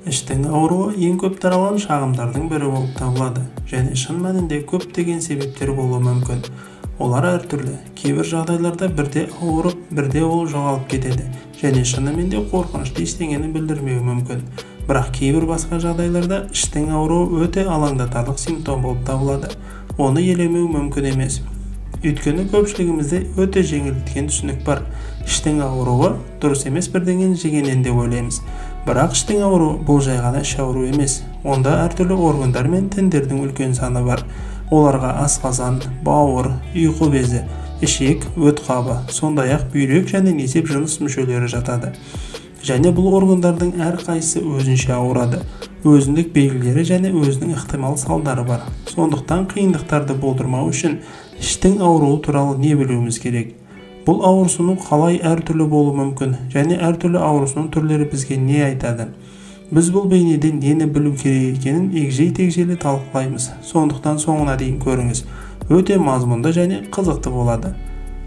Іштің ауруы ең көп таралған шағымдардың бірі болып табылады және шын мәнінде көптеген себептер болуы мүмкін. Олар әртүрлі. Кейбір жағдайларда бірде ауырып, бірде ол жоғалып кетеді және шынымен де қорқынышты ештеңені білдірмеуі мүмкін. Бірақ кейбір басқа жағдайларда іштің ауруы өте алаңдатарлық симптом болып табылады. Оны елемеу мүмкін емес. Өйткені көпшілігімізде өте жеңілдеткен түсінік бар. Іштің ауруы дұрыс емес бірдеңені жегеннен деп ойлаймыз. Бірақ іштің ауруы бұл жай ғана іш ауруы емес. Онда әртүрлі органдар мен тіндердің үлкен саны бар. Оларға асқазан, бауыр, ұйқы безі, ішек, өт қабы, сондай-ақ бүйрек және несеп жыныс мүшелері жатады. Және бұл органдардың әрқайсысы өзінше ауырады. Өзіндік белгілері және өзінің ықтимал салдары бар. Сондықтан қиындықтарды болдырмау үшін іштің ауруы туралы не білуіміз керек? Бұл ауырсыну қалай әртүрлі болуы мүмкін және әртүрлі ауырсыну түрлері бізге не айтады? Біз бұл бейнеде нені білу керек екенін егжей-тегжейлі талқылаймыз. Сондықтан соңына дейін көріңіз. Өте мазмұнды және қызықты болады.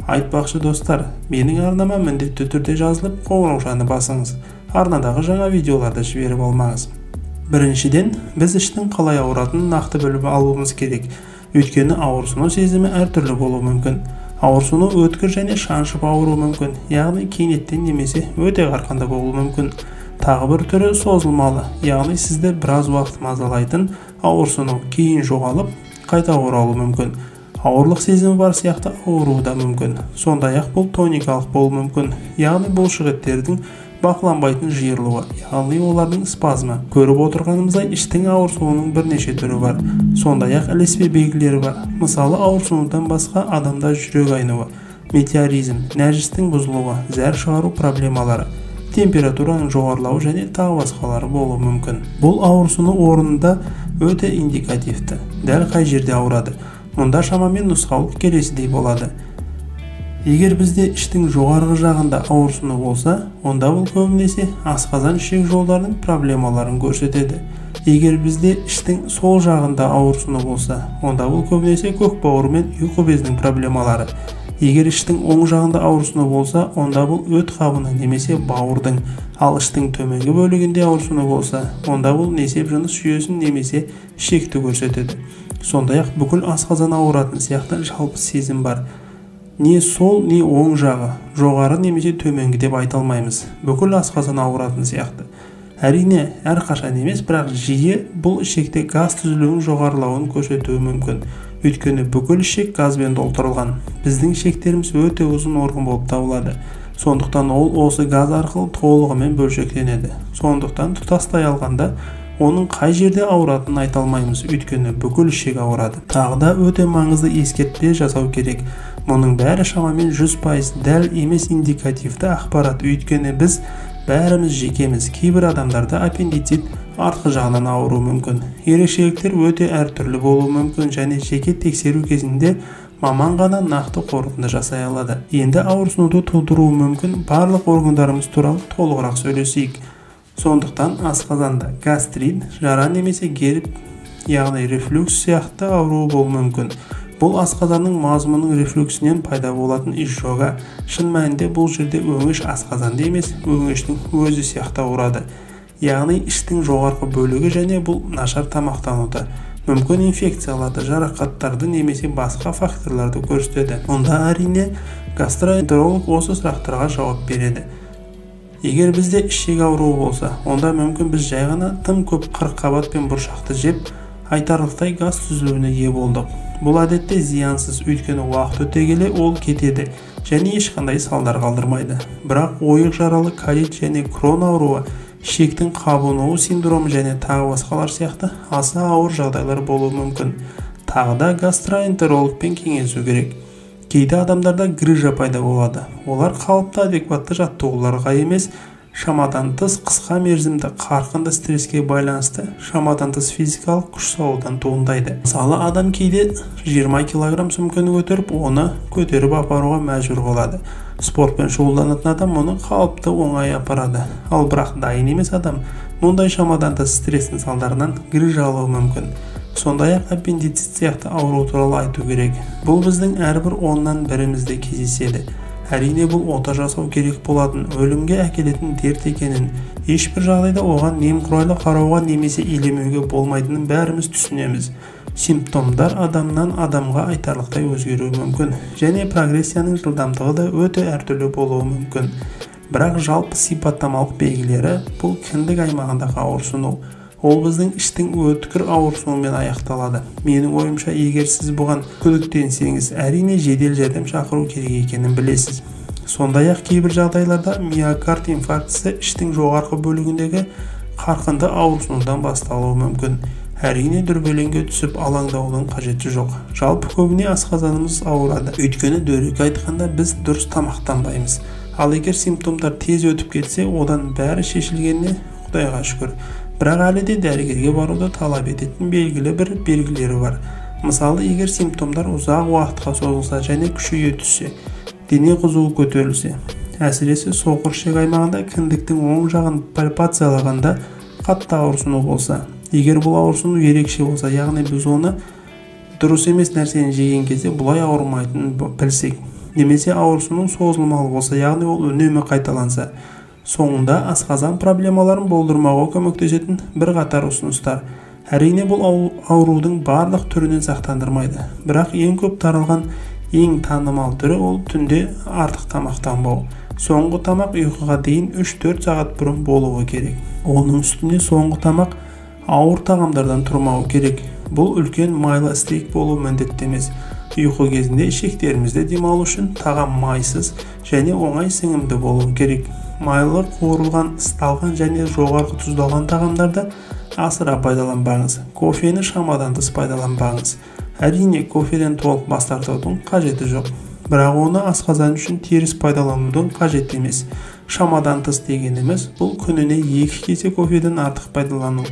Айтпақшы достар, менің арнама міндетті түрде жазылып, қоңыраушаны басыңыз. Арнадағы жаңа видеоларды жіберіп алмаңыз. Біріншіден, біз іштің қалай ауыратынын нақты біліп алуымыз керек. Өйткені ауырсыну сезімі әртүрлі болуы мүмкін. Ауырсыну өткір және шаншып ауыруы мүмкін, яғни кенеттен немесе өте қарқынды болуы мүмкін. Тағы бір түрі созылмалы, яғни сізді біраз уақыт мазалайтын ауырсыну кейін жоғалып, қайта оралуы мүмкін. Ауырлық сезімі бар сияқты ауыруы да мүмкін. Сондай-ақ бұл тоникалық болуы мүмкін, яғни бұлшықеттердің бақыланбайтын жиырылуы, яғни олардың спазмы. Көріп отырғанымыздай іштің ауырсынуының бірнеше түрі бар. Сондай-ақ ілеспе белгілері бар. Мысалы, ауырсынудан басқа адамда жүрек айнуы, метеоризм, нәжістің бұзылуы, зәр шығару проблемалары, температураның жоғарылауы және тағы басқалары болуы мүмкін. Бұл ауырсыну орнында өте индикативті. Дәл қай жерде ауырады? Мұнда шамамен нұсқаулық келесідей болады. Егер бізде іштің жоғарғы жағында ауырсыну болса, онда бұл көбінесе асқазан ішек жолдарының проблемаларын көрсетеді. Егер бізде іштің сол жағында ауырсыну болса, онда бұл көбінесе көкбауыр мен ұйқы безінің проблемалары. Егер іштің оң жағында ауырсыну болса, онда бұл өт қабының немесе бауырдың, ал іштің төменгі бөлігінде ауырсыну болса, онда бұл несеп жыныс жүйесін немесе ішекті көрсетеді. Сондай-ақ бүкіл асқазан ауыратын сияқты жалпы сезім бар. Не сол, не оң жағы, жоғары немесе төменгі деп айта алмаймыз. Бүкіл асқазан ауыратын сияқты. Әрине, әрқашан емес, бірақ жиі бұл ішекте газ түзілуінің жоғарылауын көрсетуі мүмкін. Өйткені бүкіл ішек газбен толтырылған. Біздің ішектеріміз өте ұзын орган болып табылады. Сондықтан ол осы газ арқылы толығымен бөлшекленеді. Сондықтан тұтастай алғанда оның қай жерде ауыратынын айта алмаймыз, өйткені бүкіл ішек ауырады. Тағы да өте маңызды ескертпе жасау керек. Мұның бәрі шамамен 100% дәл емес индикативті ақпарат, өйткені біз бәріміз жекеміз. Кейбір адамдарда аппендицит артқы жағынан ауыру мүмкін. Ерекшеліктер өте әртүрлі болуы мүмкін және жеке тексеру кезінде маман ғана нақты қорытынды жасай алады. Енді ауырсынуды тудыруы мүмкін барлық органдарымыз туралы толығырақ сөйлесейік. Сондықтан асқазанда гастрит, жара немесе герб, яғни рефлюкс сияқты ауруы болуы мүмкін. Бұл асқазанның мазмұнының рефлюксінен пайда болатын изжога. Шын мәнінде бұл жерде өңеш асқазанды емес, өңештің өзі сияқты ауырады. Яғни іштің жоғарғы бөлігі және бұл нашар тамақтануды, мүмкін инфекцияларды, жарақаттарды немесе басқа факторларды көрсетеді. Онда әрине гастроэнтеролог осы сұрақтарға жауап береді. Егер бізде ішек ауруы болса, онда мүмкін біз жай ғана тым көп қырыққабат пен бұршақты жеп, айтарлықтай газ түзілуіне ие болдық. Бұл әдетте зиянсыз, өйткені уақыт өте келе ол кетеді және ешқандай салдар қалдырмайды. Бірақ ойық жаралы колит және крон ауруы, ішектің қабынуы синдромы және тағы басқалар сияқты аса ауыр жағдайлар болуы мүмкін. Тағы да гастроэнтерологпен кеңесу керек. Кейде адамдарда грыжа пайда болады. Олар қалыпты адекватты жаттығуларға емес, шамадан тыс қысқа мерзімді қарқынды стресске байланысты шамадан тыс физикалық күш салудан туындайды. Мысалы, адам кейде 20 кг сөмкені көтеріп, оны көтеріп апаруға мәжбүр болады. Спортпен шұғылданатын адам мұны қалыпты оңай апарады. Ал бірақ дайын емес адам мұндай шамадан тыс стресстің салдарынан грыжа алуы мүмкін. Сондай-ақ аппендицит сияқты ауру туралы айту керек. Бұл біздің әрбір 10-нан бірімізде кездеседі. Әрине бұл ота жасау керек болатын, өлімге әкелетін дерт екенін, ешбір жағдайда оған немқұрайлы қарауға немесе елемеуге болмайтынын бәріміз түсінеміз. Симптомдар адамнан адамға айтарлықтай өзгеруі мүмкін, және прогрессияның жылдамдығы да өте әртүрлі болуы мүмкін. Бірақ жалпы сипаттамалық белгілері бұл кіндік аймағындағы ауырсыну. Ол біздің іштің өткір ауырсынуымен аяқталады. Менің ойымша, егер сіз бұған күдіктенсеңіз, әрине жедел жәрдем шақыру керек екенін білесіз. Сондай-ақ кейбір жағдайларда миокард инфарктісі іштің жоғарғы бөлігіндегі қарқынды ауырсынудан басталуы мүмкін. Әрине дүрбелеңге түсіп алаңдаудың қажеті жоқ. Жалпы көбіне асқазанымыз ауырады. Өйткені дөрекі айтқанда біз дұрыс тамақтанбаймыз. Ал егер симптомдар тез өтіп кетсе, одан бәрі шешілгеніне Құдайға шүкір. Бірақ әлі де дәрігерге баруды талап ететін белгілі бір белгілері бар. Мысалы, егер симптомдар ұзақ уақытқа созылса және күшейе түссе, дене қызуы көтерілсе, әсіресе соқыр ішек аймағында кіндіктің оң жағын пальпациялағанда қатты ауырсыну болса, егер бұл ауырсыну ерекше болса, яғни біз оны дұрыс емес нәрсені жеген кезде бұлай ауырмайтынын білсек, немесе ауырсыну созылмалы болса, яғни ол үнемі қайталанса, соңында асқазан проблемаларын болдырмауға көмектесетін бірқатар ұсыныстар. Әрине бұл аурудың барлық түрінен сақтандырмайды, бірақ ең көп таралған, ең танымал түрі ол түнде артық тамақтанбау. Соңғы тамақ ұйқыға дейін 3-4 сағат бұрын болуы керек. Оның үстіне соңғы тамақ ауыр тағамдардан тұрмауы керек. Бұл үлкен майлы стейк болу міндетті емес. Ұйқы кезінде ішектерімізді демалу үшін тағам майсыз және оңай сіңімді болуы керек. Майлы, қуырылған, ысталған және жоғарғы тұздалған тағамдарды асыра пайдаланбаңыз. Кофені шамадан тыс пайдаланбаңыз. Әрине, кофеден толық бас тартудың қажеті жоқ. Бірақ оны асқазан үшін теріс пайдаланудың қажет емес. Шамадан тыс дегеніміз бұл күніне 2 кесе кофеден артық пайдалану.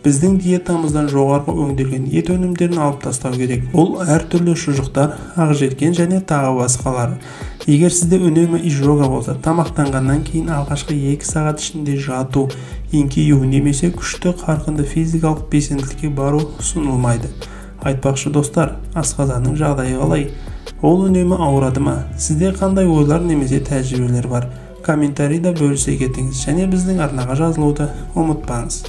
Біздің диетамыздан жоғарғы өңделген ет өнімдерін алып тастау керек. Бұл әртүрлі шұжықтар, ақжелкен және тағы басқалары. Егер сізде үнемі изжога болса, тамақтанғаннан кейін алғашқы 2 сағат ішінде жату, еңкею немесе күшті қарқынды физикалық белсенділікке бару ұсынылмайды. Айтпақшы достар, асқазанның жағдайы қалай? Ол үнемі ауырады ма? Сізде қандай ойлар немесе тәжірибелер бар? Комментарийда бөлісе кетіңіз және біздің арнаға жазылуды ұмытпаңыз.